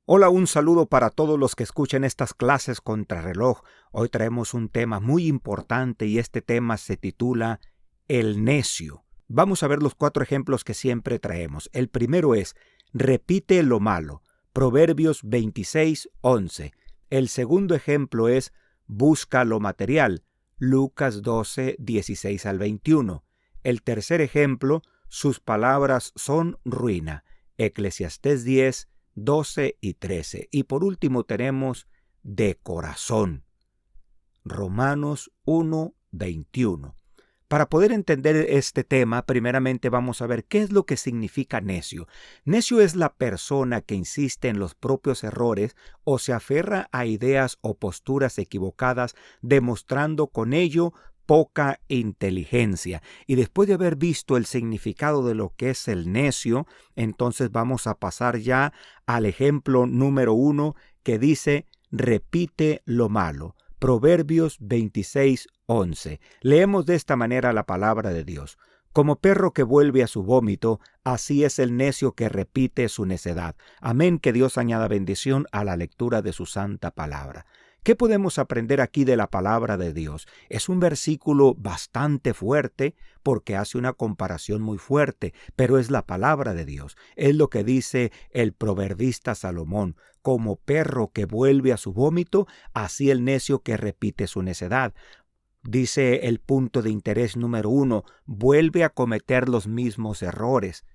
Hola, un saludo para todos los que escuchan estas clases contrarreloj. Hoy traemos un tema muy importante y este tema se titula El necio. Vamos a ver los 4 ejemplos que siempre traemos. El primero es, repite lo malo, Proverbios 26:11. El segundo ejemplo es, busca lo material, Lucas 12:16 al 21. El tercer ejemplo, sus palabras son ruina, Eclesiastés 10:12 y 13. Y por último tenemos de corazón, Romanos 1:21. Para poder entender este tema, primeramente vamos a ver qué es lo que significa necio. Necio es la persona que insiste en los propios errores o se aferra a ideas o posturas equivocadas, demostrando con ello poca inteligencia. Y después de haber visto el significado de lo que es el necio, entonces vamos a pasar ya al ejemplo número 1 que dice, repite lo malo. Proverbios 26:11. Leemos de esta manera la palabra de Dios. Como perro que vuelve a su vómito, así es el necio que repite su necedad. Amén, que Dios añada bendición a la lectura de su santa palabra. ¿Qué podemos aprender aquí de la palabra de Dios? Es un versículo bastante fuerte porque hace una comparación muy fuerte, pero es la palabra de Dios. Es lo que dice el proverbista Salomón. Como perro que vuelve a su vómito, así el necio que repite su necedad. Dice el punto de interés número 1, vuelve a cometer los mismos errores.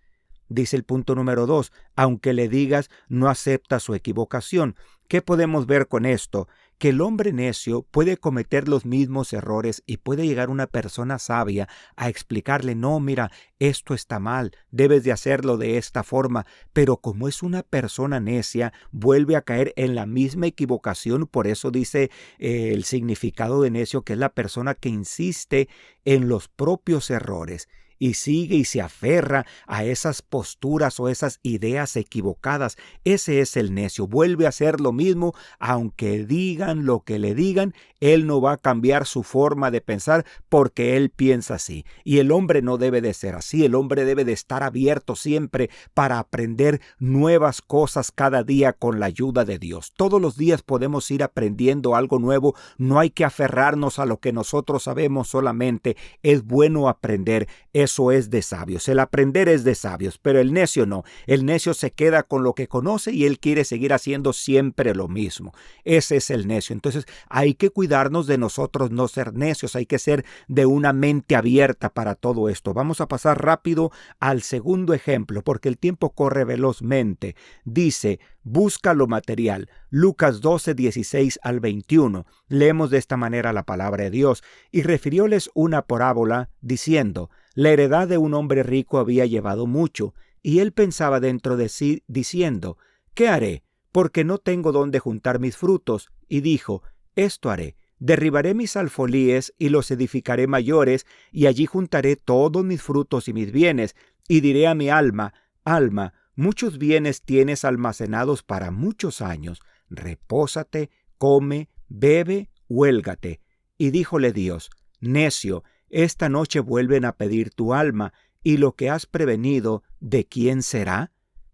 Dice el punto número 2, aunque le digas, no acepta su equivocación. ¿Qué podemos ver con esto? Que el hombre necio puede cometer los mismos errores y puede llegar una persona sabia a explicarle, no, mira, esto está mal, debes de hacerlo de esta forma, pero como es una persona necia, vuelve a caer en la misma equivocación. Por eso dice el significado de necio, que es la persona que insiste en los propios errores y sigue y se aferra a esas posturas o esas ideas equivocadas. Ese es el necio. Vuelve a hacer lo mismo, aunque digan lo que le digan, él no va a cambiar su forma de pensar porque él piensa así. Y el hombre no debe de ser así. El hombre debe de estar abierto siempre para aprender nuevas cosas cada día con la ayuda de Dios. Todos los días podemos ir aprendiendo algo nuevo. No hay que aferrarnos a lo que nosotros sabemos solamente. Es bueno aprender. Eso es de sabios. El aprender es de sabios, pero el necio no. El necio se queda con lo que conoce y él quiere seguir haciendo siempre lo mismo. Ese es el necio. Entonces hay que cuidarnos de nosotros no ser necios. Hay que ser de una mente abierta para todo esto. Vamos a pasar rápido al segundo ejemplo porque el tiempo corre velozmente. Dice, busca lo material. Lucas 12:16 al 21. Leemos de esta manera la palabra de Dios. Y refirióles una parábola diciendo, la heredad de un hombre rico había llevado mucho, y él pensaba dentro de sí, diciendo, ¿qué haré? Porque no tengo dónde juntar mis frutos. Y dijo, esto haré, derribaré mis alfolíes y los edificaré mayores, y allí juntaré todos mis frutos y mis bienes, y diré a mi alma, alma, muchos bienes tienes almacenados para muchos años, repósate, come, bebe, huélgate. Y díjole Dios, necio, esta noche vuelven a pedir tu alma, y lo que has prevenido, ¿de quién será?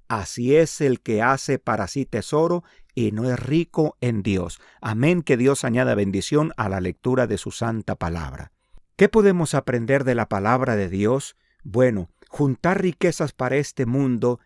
Así es el que hace para sí tesoro y no es rico en Dios. Amén, que Dios añada bendición a la lectura de su santa palabra. ¿Qué podemos aprender de la palabra de Dios? Bueno, juntar riquezas para este mundo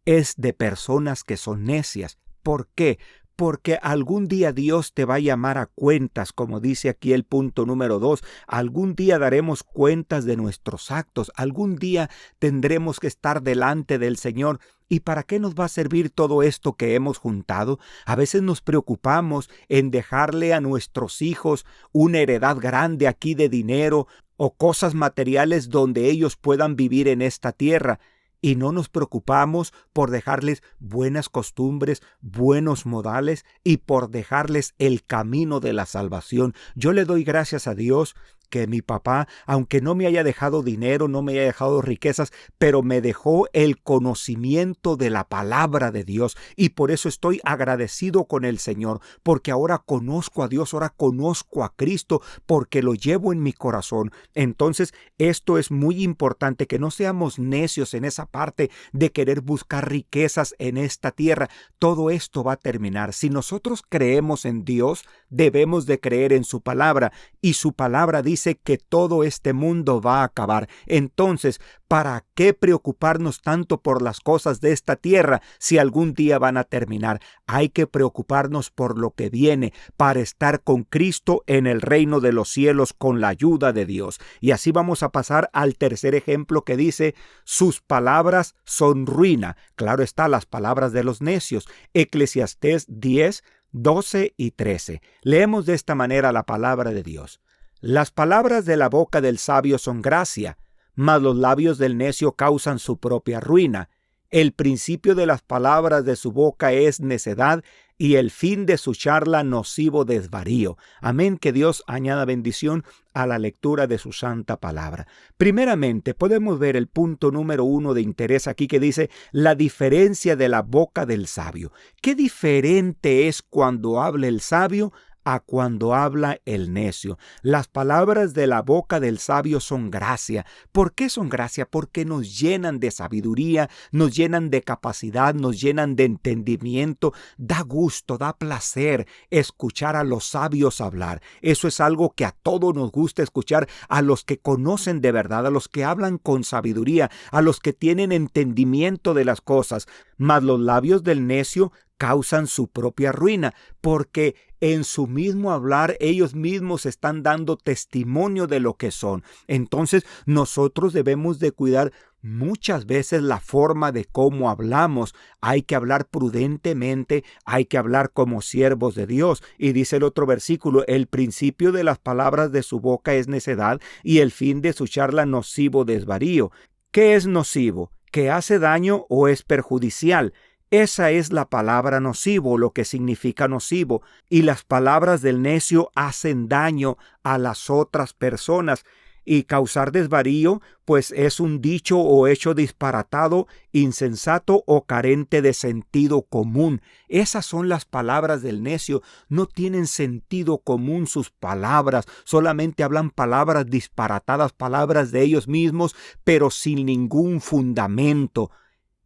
es de personas que son necias. ¿Por qué? Porque algún día Dios te va a llamar a cuentas, como dice aquí el punto número 2. Algún día daremos cuentas de nuestros actos. Algún día tendremos que estar delante del Señor. ¿Y para qué nos va a servir todo esto que hemos juntado? A veces nos preocupamos en dejarle a nuestros hijos una heredad grande aquí de dinero o cosas materiales donde ellos puedan vivir en esta tierra. Y no nos preocupamos por dejarles buenas costumbres, buenos modales y por dejarles el camino de la salvación. Yo le doy gracias a Dios que mi papá, aunque no me haya dejado dinero, no me haya dejado riquezas, pero me dejó el conocimiento de la palabra de Dios, y por eso estoy agradecido con el Señor, porque ahora conozco a Dios, ahora conozco a Cristo, porque lo llevo en mi corazón. Entonces, esto es muy importante, que no seamos necios en esa parte de querer buscar riquezas en esta tierra. Todo esto va a terminar. Si nosotros creemos en Dios, debemos de creer en su palabra, y su palabra dice que todo este mundo va a acabar. Entonces, ¿para qué preocuparnos tanto por las cosas de esta tierra si algún día van a terminar? Hay que preocuparnos por lo que viene, para estar con Cristo en el reino de los cielos con la ayuda de Dios. Y así vamos a pasar al tercer ejemplo, que dice: sus palabras son ruina. Claro está, las palabras de los necios. Eclesiastés 10, 12 y 13. Leemos de esta manera la palabra de Dios. Las palabras de la boca del sabio son gracia, mas los labios del necio causan su propia ruina. El principio de las palabras de su boca es necedad, y el fin de su charla nocivo desvarío. Amén. Que Dios añada bendición a la lectura de su santa palabra. Primeramente, podemos ver el punto número 1 de interés aquí, que dice la diferencia de la boca del sabio. ¿Qué diferente es cuando habla el sabio a cuando habla el necio? Las palabras de la boca del sabio son gracia. ¿Por qué son gracia? Porque nos llenan de sabiduría, nos llenan de capacidad, nos llenan de entendimiento. Da gusto, da placer escuchar a los sabios hablar. Eso es algo que a todos nos gusta escuchar, a los que conocen de verdad, a los que hablan con sabiduría, a los que tienen entendimiento de las cosas. Mas los labios del necio causan su propia ruina, porque en su mismo hablar ellos mismos están dando testimonio de lo que son. Entonces nosotros debemos de cuidar muchas veces la forma de cómo hablamos. Hay que hablar prudentemente, hay que hablar como siervos de Dios. Y dice el otro versículo: el principio de las palabras de su boca es necedad, y el fin de su charla nocivo desvarío. ¿Qué es nocivo? ¿Que hace daño o es perjudicial? Esa es la palabra nocivo, lo que significa nocivo. Y las palabras del necio hacen daño a las otras personas. Y causar desvarío, pues es un dicho o hecho disparatado, insensato o carente de sentido común. Esas son las palabras del necio. No tienen sentido común sus palabras. Solamente hablan palabras disparatadas, palabras de ellos mismos, pero sin ningún fundamento.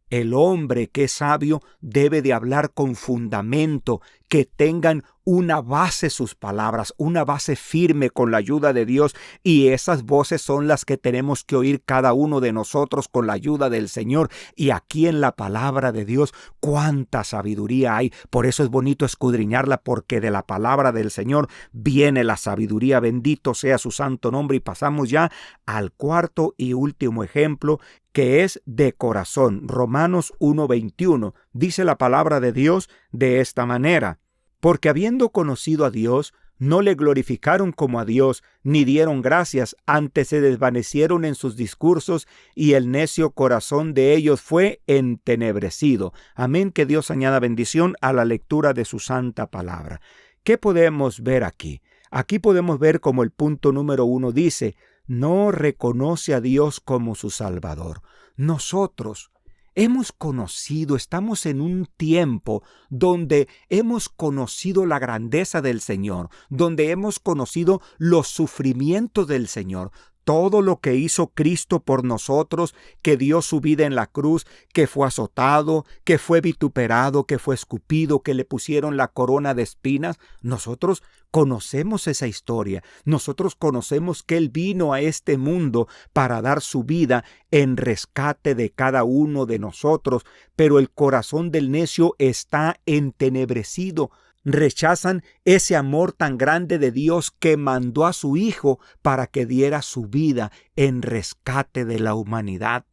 El hombre que es sabio debe de hablar con fundamento, que tengan una base sus palabras, una base firme con la ayuda de Dios, y esas voces son las que tenemos que oír cada uno de nosotros con la ayuda del Señor. Y aquí en la palabra de Dios, cuánta sabiduría hay. Por eso es bonito escudriñarla, porque de la palabra del Señor viene la sabiduría. Bendito sea su santo nombre. Y pasamos ya al cuarto y último ejemplo, que es de corazón. Romanos 1:21. Dice la palabra de Dios de esta manera: porque habiendo conocido a Dios, no le glorificaron como a Dios, ni dieron gracias, antes se desvanecieron en sus discursos, y el necio corazón de ellos fue entenebrecido. Amén. Que Dios añada bendición a la lectura de su santa palabra. ¿Qué podemos ver aquí? Aquí podemos ver como el punto número 1 dice: no reconoce a Dios como su Salvador. Nosotros estamos en un tiempo donde hemos conocido la grandeza del Señor, donde hemos conocido los sufrimientos del Señor, todo lo que hizo Cristo por nosotros, que dio su vida en la cruz, que fue azotado, que fue vituperado, que fue escupido, que le pusieron la corona de espinas. Nosotros conocemos esa historia. Nosotros conocemos que Él vino a este mundo para dar su vida en rescate de cada uno de nosotros, pero el corazón del necio está entenebrecido. Rechazan ese amor tan grande de Dios, que mandó a su Hijo para que diera su vida en rescate de la humanidad.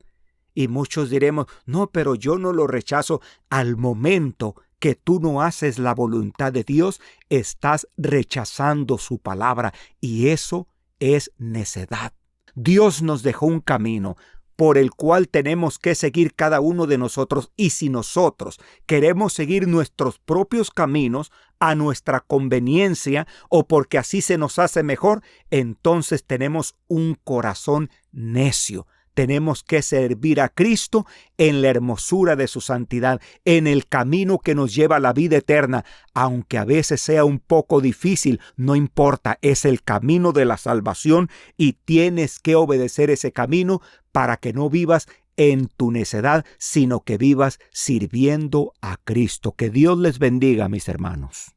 Y muchos diremos: no, pero yo no lo rechazo. Al momento que tú no haces la voluntad de Dios, estás rechazando su palabra, y eso es necedad. Dios nos dejó un camino. por el cual tenemos que seguir cada uno de nosotros. Y si nosotros queremos seguir nuestros propios caminos a nuestra conveniencia o porque así se nos hace mejor, entonces tenemos un corazón necio. Tenemos que servir a Cristo en la hermosura de su santidad, en el camino que nos lleva a la vida eterna. Aunque a veces sea un poco difícil, no importa, es el camino de la salvación y tienes que obedecer ese camino para que no vivas en tu necedad, sino que vivas sirviendo a Cristo. Que Dios les bendiga, mis hermanos.